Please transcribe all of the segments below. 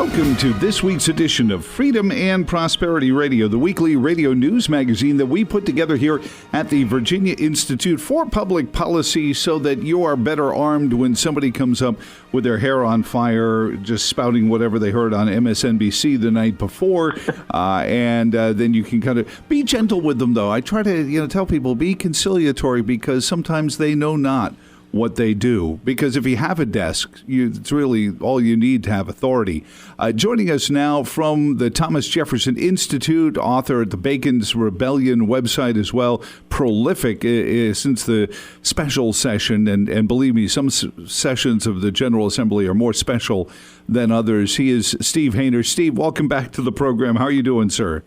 Welcome to this week's edition of Freedom and Prosperity Radio, the weekly radio news magazine that we put together here at the Virginia Institute for Public Policy so that you are better armed when somebody comes up with their hair on fire, just spouting whatever they heard on MSNBC the night before, and then you can kind of be gentle with them, though. I try to tell people, be conciliatory, because sometimes they know not what they do. Because if you have a desk, it's really all you need to have authority. Joining us now from the Thomas Jefferson Institute, author at the Bacon's Rebellion website as well, prolific since the special session, and believe me, some sessions of the General Assembly are more special than others. He is Steve Hayner. Steve, welcome back to the program. How are you doing, sir?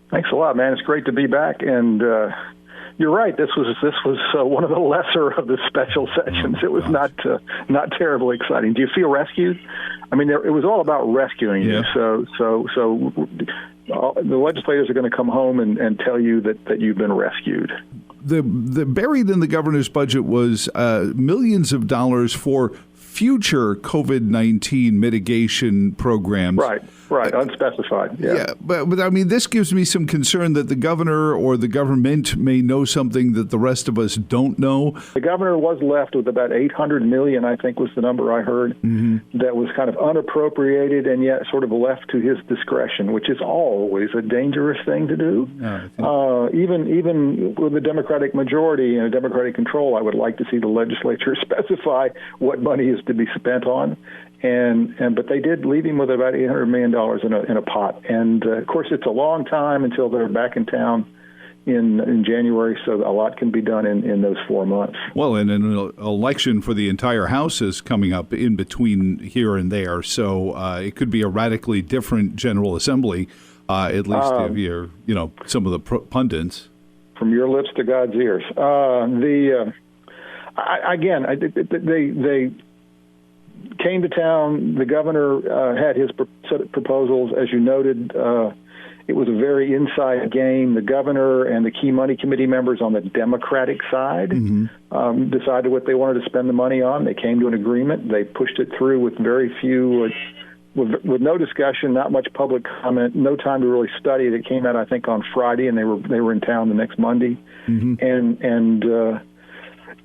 Thanks a lot, man. It's great to be back, and you're right. This was one of the lesser of the special sessions. It was not terribly exciting. Do you feel rescued? I mean, it was all about rescuing you. So the legislators are going to come home and tell you that you've been rescued. The buried in the governor's budget was millions of dollars for future COVID-19 mitigation programs. Right, unspecified. Yeah, but I mean, this gives me some concern that the governor or the government may know something that the rest of us don't know. The governor was left with about $800 million, I think was the number I heard, that was kind of unappropriated and yet sort of left to his discretion, which is always a dangerous thing to do. Even with the Democratic majority and Democratic control, I would like to see the legislature specify what money is to be spent on. But they did leave him with about $800 million in a pot. And, of course, it's a long time until they're back in town in January, so a lot can be done in those 4 months. Well, and an election for the entire House is coming up in between here and there, so it could be a radically different General Assembly, at least if you're, some of the pundits. From your lips to God's ears. They came to town. The governor had his set of proposals. As you noted, it was a very inside game. The governor and the key money committee members on the Democratic side decided what they wanted to spend the money on. They came to an agreement. They pushed it through with very few, with no discussion, not much public comment, no time to really study it. It came out, I think, on Friday, and they were in town the next Monday.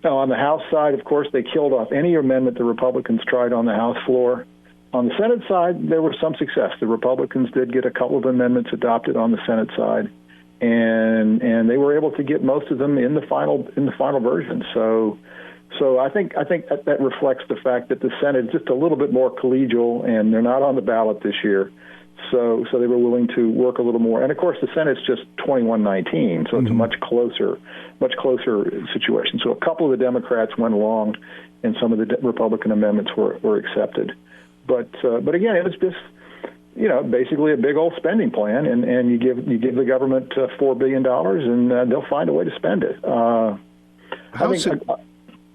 On the House side, of course, they killed off any amendment the Republicans tried on the House floor. On the Senate side, there was some success. The Republicans did get a couple of amendments adopted on the Senate side, and they were able to get most of them in the final version. So I think that reflects the fact that the Senate is just a little bit more collegial, and they're not on the ballot this year. So they were willing to work a little more. And, of course, the Senate's just 21-19, so it's a much closer situation. So a couple of the Democrats went along, and some of the Republican amendments were accepted. But again, it was just, basically a big old spending plan, and you give the government $4 billion, and they'll find a way to spend it.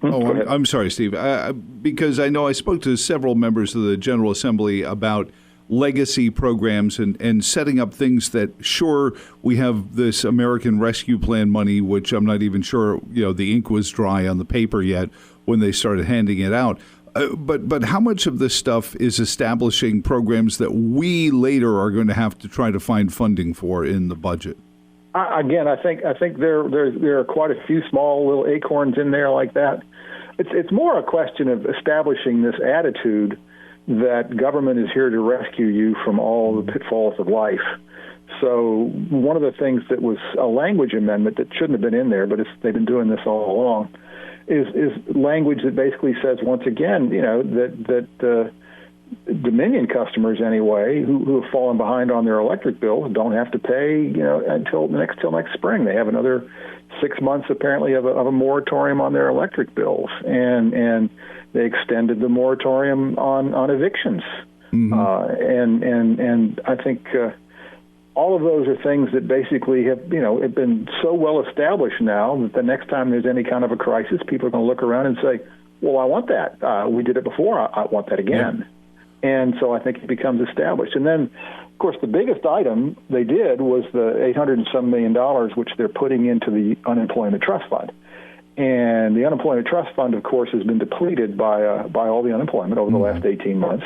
I'm sorry, Steve, because I know I spoke to several members of the General Assembly about legacy programs and setting up things that, sure, we have this American Rescue Plan money, which I'm not even sure, the ink was dry on the paper yet when they started handing it out. But how much of this stuff is establishing programs that we later are going to have to try to find funding for in the budget? Again, I think there are quite a few small little acorns in there like that. It's more a question of establishing this attitude that government is here to rescue you from all the pitfalls of life. So one of the things that was a language amendment that shouldn't have been in there, but they've been doing this all along, is language that basically says, once again, that Dominion customers anyway, who have fallen behind on their electric bills, don't have to pay, until next spring. They have another 6 months apparently of a moratorium on their electric bills, and they extended the moratorium on evictions. And I think all of those are things that basically have been so well established now that the next time there's any kind of a crisis, people are going to look around and say, well, I want that. We did it before. I want that again. Yeah. And so I think it becomes established. And then, of course, the biggest item they did was the $800 and some million, which they're putting into the unemployment trust fund. And the unemployment trust fund, of course, has been depleted by all the unemployment over the last 18 months.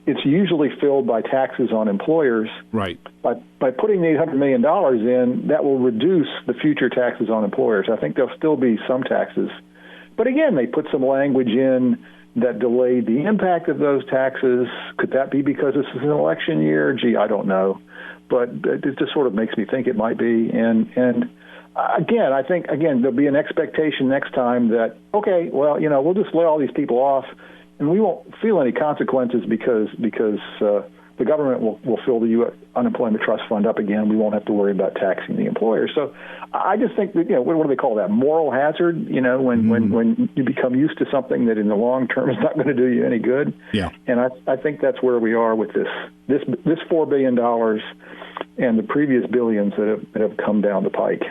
it's usually filled by taxes on employers. Right. By putting the $800 million in, that will reduce the future taxes on employers. I think there'll still be some taxes. But again, they put some language in that delayed the impact of those taxes. Could that be because this is an election year? Gee, I don't know. But it just sort of makes me think it might be. And again, I think, there'll be an expectation next time that, okay, well, we'll just lay all these people off, and we won't feel any consequences because the government will fill the U.S. Unemployment Trust Fund up again. We won't have to worry about taxing the employer. So I just think that, what do they call that? Moral hazard, when you become used to something that in the long term is not going to do you any good. Yeah. And I think that's where we are with this $4 billion and the previous billions that have come down the pike.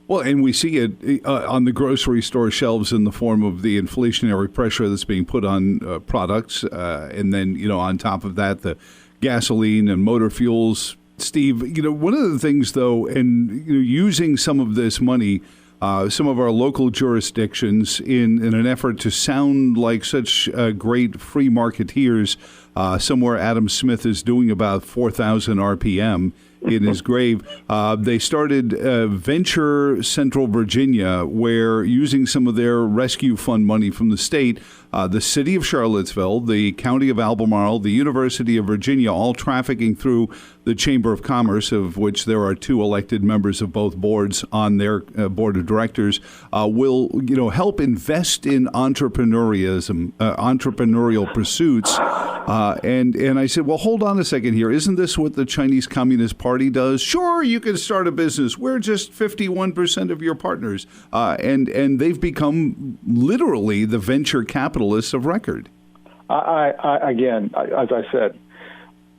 Well, and we see it on the grocery store shelves in the form of the inflationary pressure that's being put on products. And then, on top of that, the gasoline and motor fuels. Steve, one of the things, though, and using some of this money, some of our local jurisdictions in an effort to sound like such great free marketeers, somewhere Adam Smith is doing about 4,000 RPM in his grave. They started Venture Central Virginia, where using some of their rescue fund money from the state, the city of Charlottesville, the county of Albemarle, the University of Virginia, all trafficking through the Chamber of Commerce, of which there are 2 elected members of both boards on their board of directors, will help invest in entrepreneurial pursuits. And I said, well, hold on a second here. Isn't this what the Chinese Communist Party does? Sure, you can start a business. We're just 51% of your partners. And they've become literally the venture capitalists of record. Again, as I said,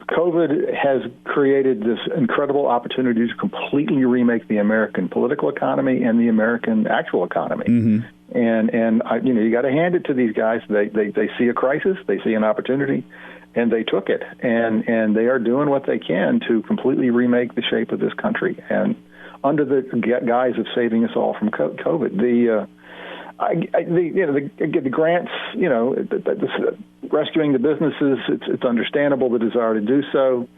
COVID has created this incredible opportunity to completely remake the American political economy and the American actual economy. Mm-hmm. And you got to hand it to these guys. They see a crisis, they see an opportunity, and they took it. And they are doing what they can to completely remake the shape of this country. And under the guise of saving us all from COVID, the grants, rescuing the businesses, it's understandable, the desire to do so,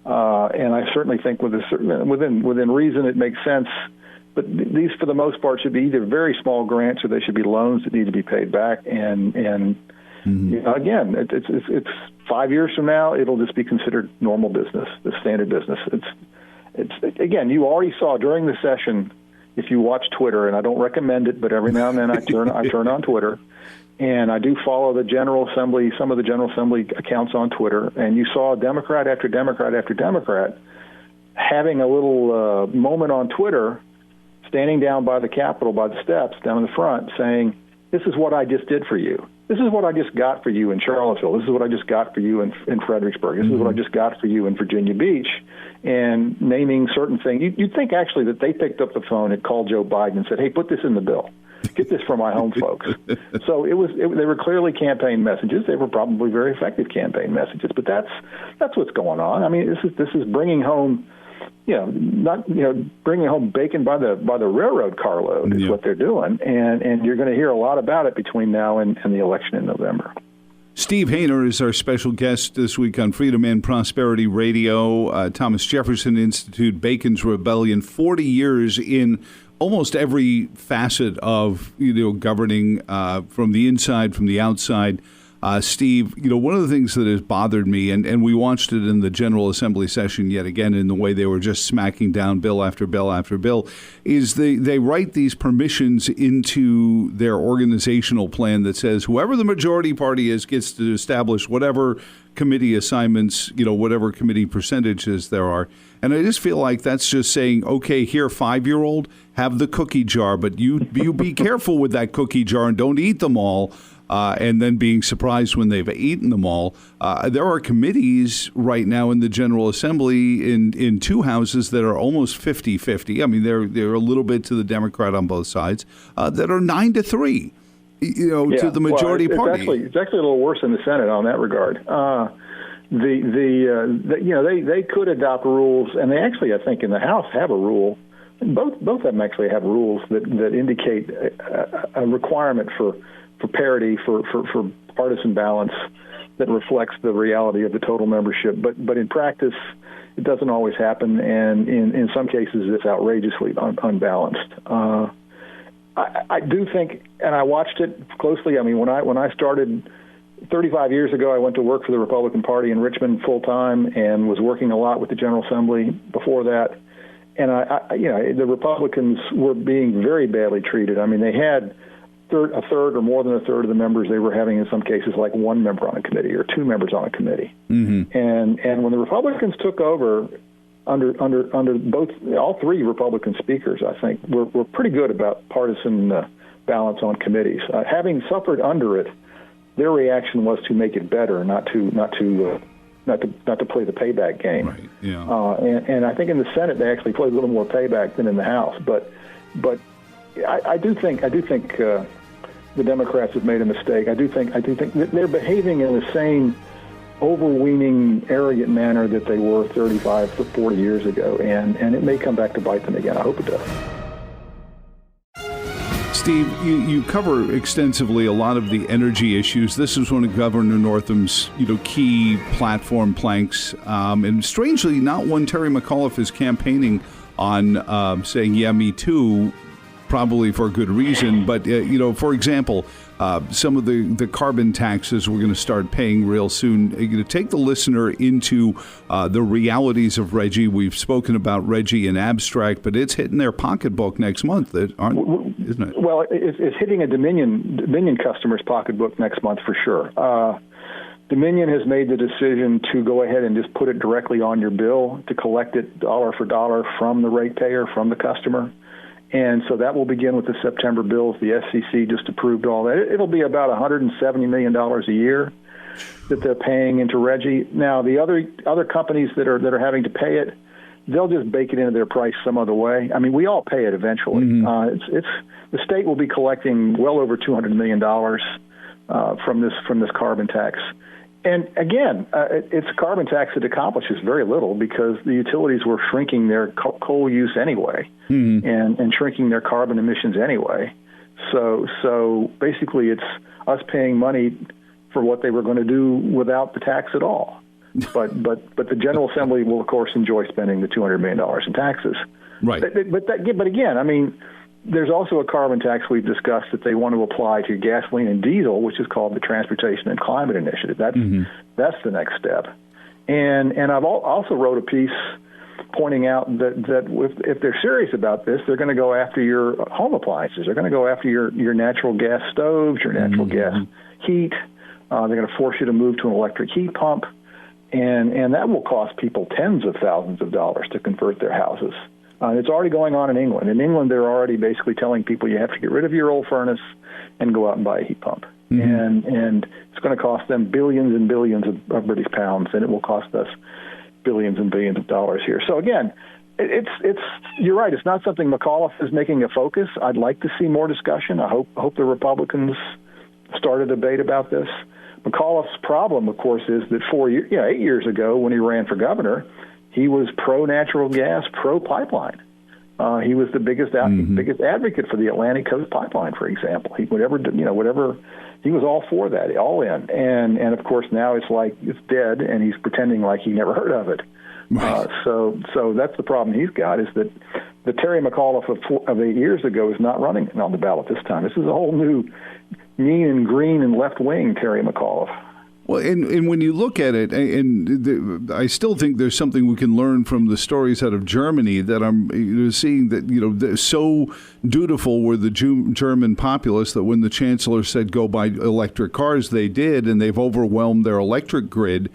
and I certainly think within reason it makes sense. But these, for the most part, should be either very small grants or they should be loans that need to be paid back. And again, it's 5 years from now, it'll just be considered normal business, the standard business. It's again, you already saw during the session. If you watch Twitter, and I don't recommend it, but every now and then I turn on Twitter, and I do follow the General Assembly, some of the General Assembly accounts on Twitter, and you saw Democrat after Democrat after Democrat having a little moment on Twitter, standing down by the Capitol, by the steps, down in the front, saying, this is what I just did for you. This is what I just got for you in Charlottesville. This is what I just got for you in Fredericksburg. This is what I just got for you in Virginia Beach. And naming certain things. You'd think actually that they picked up the phone and called Joe Biden and said, hey, put this in the bill. Get this for my home folks. So they were clearly campaign messages. They were probably very effective campaign messages. But that's what's going on. I mean, this is bringing home, bringing home bacon by the railroad carload is what they're doing. And you're going to hear a lot about it between now and the election in November. Steve Hayner is our special guest this week on Freedom and Prosperity Radio. Thomas Jefferson Institute, Bacon's Rebellion, 40 years in almost every facet of governing from the inside, from the outside. Steve, one of the things that has bothered me, and we watched it in the General Assembly session yet again in the way they were just smacking down bill after bill after bill, is they write these permissions into their organizational plan that says whoever the majority party is gets to establish whatever committee assignments, whatever committee percentages there are. And I just feel like that's just saying, okay, here, 5-year-old, have the cookie jar, but you be careful with that cookie jar and don't eat them all. And then being surprised when they've eaten them all. There are committees right now in the General Assembly in 2 houses that are almost 50-50. I mean, they're a little bit to the Democrat on both sides, that are 9-3, to the majority party. It's actually a little worse in the Senate on that regard. They could adopt rules, and they actually, I think, in the House have a rule. Both of them actually have rules that indicate a requirement for parity, for partisan balance that reflects the reality of the total membership. But in practice, it doesn't always happen, and in some cases, it's outrageously unbalanced. I do think, and I watched it closely. I mean, when I started 35 years ago, I went to work for the Republican Party in Richmond full time, and was working a lot with the General Assembly before that. And the Republicans were being very badly treated. I mean, they had a third or more than a third of the members. They were having, in some cases, like one member on a committee or two members on a committee. Mm-hmm. And when the Republicans took over, under both, all three Republican speakers, I think, were pretty good about partisan balance on committees. Having suffered under it, their reaction was to make it better, not to play the payback game. Right. Yeah. And I think in the Senate they actually played a little more payback than in the House. But I do think the Democrats have made a mistake. I do think that they're behaving in the same overweening, arrogant manner that they were 35 to 40 years ago, and it may come back to bite them again. I hope it does. Steve, you cover extensively a lot of the energy issues. This is one of Governor Northam's, key platform planks, and strangely, not one Terry McAuliffe is campaigning on, saying, "Yeah, me too." Probably for a good reason, but for example, some of the carbon taxes we're going to start paying real soon. You're going to take the listener into the realities of RGGI. We've spoken about RGGI in abstract, but it's hitting their pocketbook next month, isn't it? Well, it's hitting a Dominion customer's pocketbook next month for sure. Dominion has made the decision to go ahead and just put it directly on your bill, to collect it dollar for dollar from the ratepayer, from the customer. And so that will begin with the September bills. The SCC just approved all that. It'll be about $170 million a year that they're paying into RGGI. Now, the other companies that are having to pay it, they'll just bake it into their price some other way. I mean, we all pay it eventually. Mm-hmm. The state will be collecting well over $200 million from this carbon tax. And again, it's a carbon tax that accomplishes very little because the utilities were shrinking their coal use anyway, mm-hmm. and shrinking their carbon emissions anyway. So basically, it's us paying money for what they were going to do without the tax at all. But the General Assembly will, of course, enjoy spending the $200 million in taxes. Right. But again, I mean, there's also a carbon tax we've discussed that they want to apply to gasoline and diesel, which is called the Transportation and Climate Initiative. That's the next step. And I've also wrote a piece pointing out that if they're serious about this, they're going to go after your home appliances. They're going to go after your natural gas stoves, your natural gas heat. They're going to force you to move to an electric heat pump. And that will cost people tens of thousands of dollars to convert their houses. It's already going on in England. In England, they're already basically telling people you have to get rid of your old furnace and go out and buy a heat pump. Mm-hmm. And it's going to cost them billions and billions of British pounds, and it will cost us billions and billions of dollars here. So again, it's you're right. It's not something McAuliffe is making a focus. I'd like to see more discussion. I hope the Republicans start a debate about this. McAuliffe's problem, of course, is that 8 years ago when he ran for governor, he was pro-natural gas, pro-pipeline. He was the biggest advocate for the Atlantic Coast Pipeline, for example. He he was all for that, all in. And of course now it's like it's dead, and he's pretending like he never heard of it. Right. So that's the problem he's got, is that the Terry McAuliffe of 8 years ago is not running on the ballot this time. This is a whole new mean and green and left-wing Terry McAuliffe. Well, and when you look at it, I still think there's something we can learn from the stories out of Germany that I'm seeing that, so dutiful were the German populace that when the chancellor said go buy electric cars, they did, and they've overwhelmed their electric grid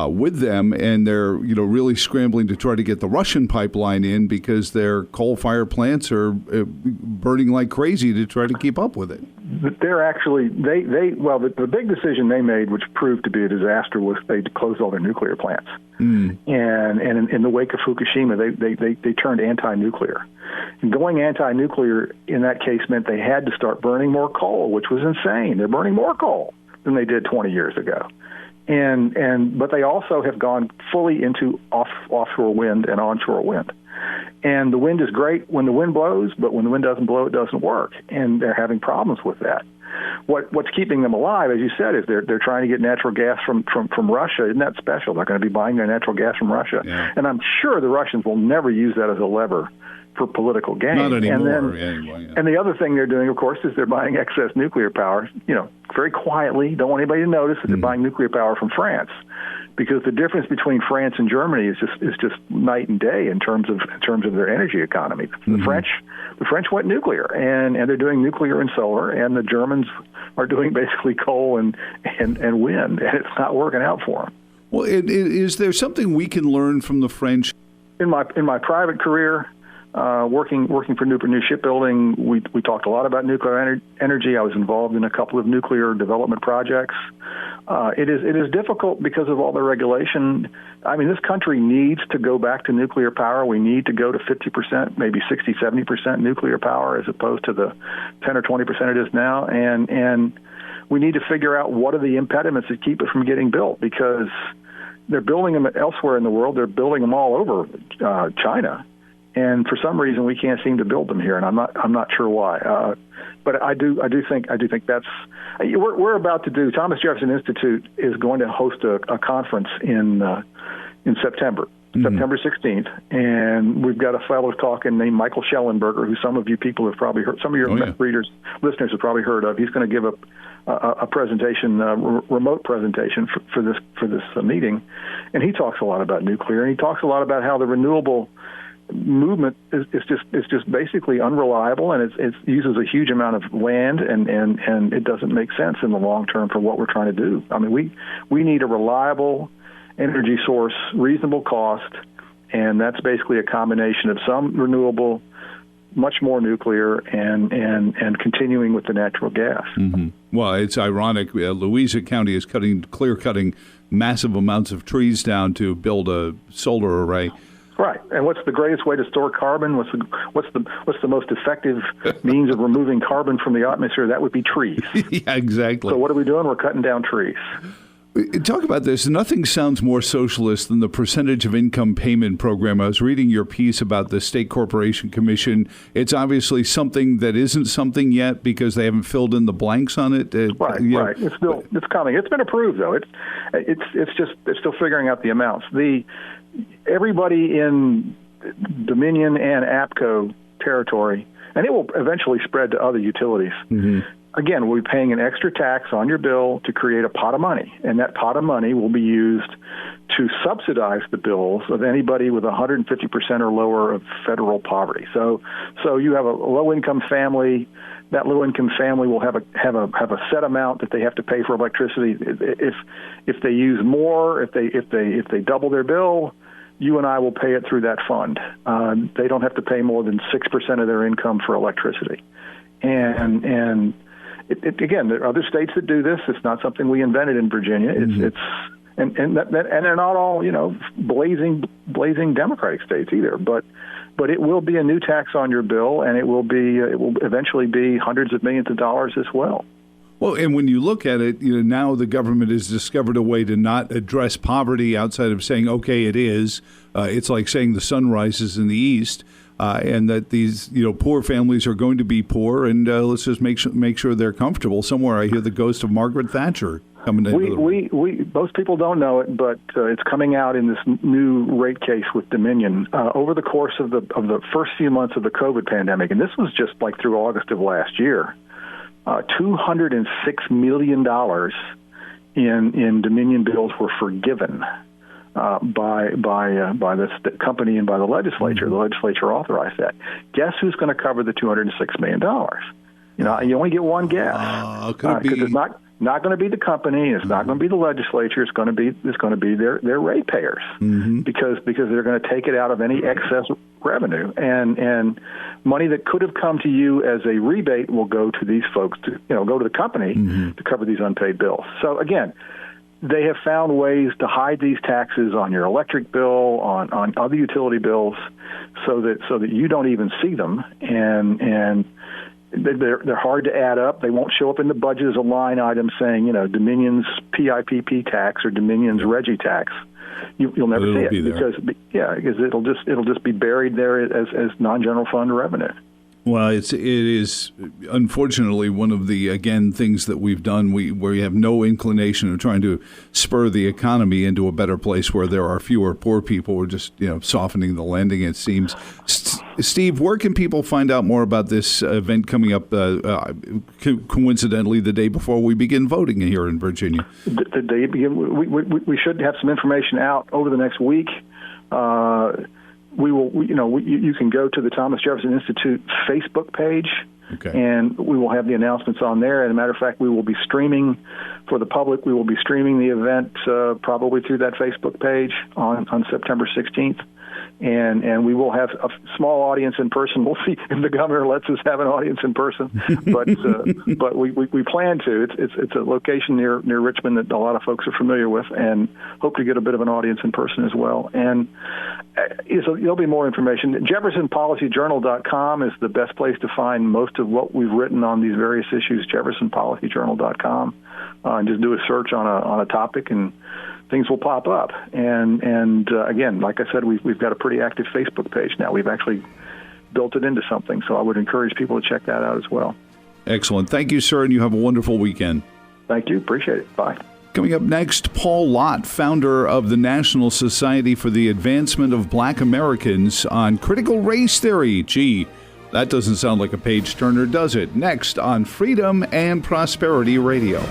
with them, and they're really scrambling to try to get the Russian pipeline in because their coal-fired plants are burning like crazy to try to keep up with it. They're actually the big decision they made, which proved to be a disaster, was they closed all their nuclear plants. And in the wake of Fukushima, they turned anti-nuclear. And going anti-nuclear in that case meant they had to start burning more coal, which was insane. They're burning more coal than they did 20 years ago. But they also have gone fully into offshore wind and onshore wind. And the wind is great when the wind blows, but when the wind doesn't blow, it doesn't work. And they're having problems with that. what's keeping them alive, as you said, is they're trying to get natural gas from Russia. Isn't that special? They're going to be buying their natural gas from Russia, and I'm sure the Russians will never use that as a lever for political gain. Not anymore. And the other thing they're doing, of course, is they're buying excess nuclear power. Very quietly. Don't want anybody to notice that they're buying nuclear power from France, because the difference between France and Germany is just night and day in terms of their energy economy. The French went nuclear, and they're doing nuclear and solar, and the Germans are doing basically coal and wind, and it's not working out for them. Well, is there something we can learn from the French? In my private career, working for Newport News Shipbuilding, we talked a lot about nuclear energy. I was involved in a couple of nuclear development projects. It is difficult because of all the regulation. I mean, this country needs to go back to nuclear power. We need to go to 50%, maybe 60, 70% nuclear power as opposed to the 10 or 20% it is now. And we need to figure out what are the impediments that keep it from getting built, because they're building them elsewhere in the world. They're building them all over China. And for some reason, we can't seem to build them here, and I'm not sure why. But I do think that's we're about to do. Thomas Jefferson Institute is going to host a conference in September, September 16th, and we've got a fellow talking named Michael Schellenberger, who some of you people have probably heard. Some of your listeners have probably heard of. He's going to give a presentation, remote presentation for this meeting, and he talks a lot about nuclear, and he talks a lot about how the renewable movement is just basically unreliable, and it uses a huge amount of land, and it doesn't make sense in the long term for what we're trying to do. I mean, we need a reliable energy source, reasonable cost, and that's basically a combination of some renewable, much more nuclear, and continuing with the natural gas. Mm-hmm. Well, it's ironic. Louisa County is clear-cutting massive amounts of trees down to build a solar array. Right, and what's the greatest way to store carbon? What's the most effective means of removing carbon from the atmosphere? That would be trees. Yeah, exactly. So what are we doing? We're cutting down trees. Talk about this. Nothing sounds more socialist than the percentage of income payment program. I was reading your piece about the State Corporation Commission. It's obviously something that isn't something yet because they haven't filled in the blanks on it. Right. It's coming. It's been approved though. They're still figuring out the amounts. Everybody in Dominion and APCO territory, and it will eventually spread to other utilities. Mm-hmm. Again, we'll be paying an extra tax on your bill to create a pot of money, and that pot of money will be used to subsidize the bills of anybody with 150% or lower of federal poverty. So you have a low-income family. That low-income family will have a set amount that they have to pay for electricity. If they use more, if they double their bill, you and I will pay it through that fund. They don't have to pay more than 6% of their income for electricity. And again, there are other states that do this. It's not something we invented in Virginia. And they're not all blazing Democratic states either. But it will be a new tax on your bill, and it will eventually be hundreds of millions of dollars as well. Well, and when you look at it, now the government has discovered a way to not address poverty outside of saying, okay, it is. It's like saying the sun rises in the east, and that these poor families are going to be poor, and let's just make sure they're comfortable. Somewhere I hear the ghost of Margaret Thatcher coming in. Most people don't know it, but it's coming out in this new rate case with Dominion over the course of the first few months of the COVID pandemic, and this was just like through August of last year. $206 million in Dominion bills were forgiven by the company and by the legislature. Mm-hmm. The legislature authorized that. Guess who's going to cover the $206 million? You only get one guess because it's not going to be the company. It's not going to be the legislature. It's going to be their ratepayers, mm-hmm. because they're going to take it out of any excess revenue, and money that could have come to you as a rebate will go to these folks to go to the company mm-hmm. to cover these unpaid bills. So again, they have found ways to hide these taxes on your electric bill, on other utility bills, so that you don't even see them, and they're hard to add up. They won't show up in the budget as a line item saying, Dominion's PIPP tax or Dominion's Reggie tax. You'll never see it because it'll just be buried there as non-general fund revenue. Well, it is unfortunately one of the, again, things that we've done where we have no inclination of trying to spur the economy into a better place where there are fewer poor people. We're just, softening the landing, it seems. Steve, where can people find out more about this event coming up coincidentally the day before we begin voting here in Virginia? The day you begin, we should have some information out over the next week. You can go to the Thomas Jefferson Institute Facebook page, and we will have the announcements on there. As a matter of fact, we will be streaming for the public. We will be streaming the event probably through that Facebook page on September 16th. And we will have a small audience in person. We'll see if the governor lets us have an audience in person, but we plan to. It's a location near Richmond that a lot of folks are familiar with, and hope to get a bit of an audience in person as well. And there'll be more information. JeffersonPolicyJournal.com is the best place to find most of what we've written on these various issues. JeffersonPolicyJournal.com, and just do a search on a topic and things will pop up. And again, like I said, we've got a pretty active Facebook page now. We've actually built it into something, so I would encourage people to check that out as well. Excellent. Thank you, sir, and you have a wonderful weekend. Thank you. Appreciate it. Bye. Coming up next, Paul Lott, founder of the National Society for the Advancement of Black Americans, on critical race theory. Gee, that doesn't sound like a page-turner, does it? Next on Freedom and Prosperity Radio.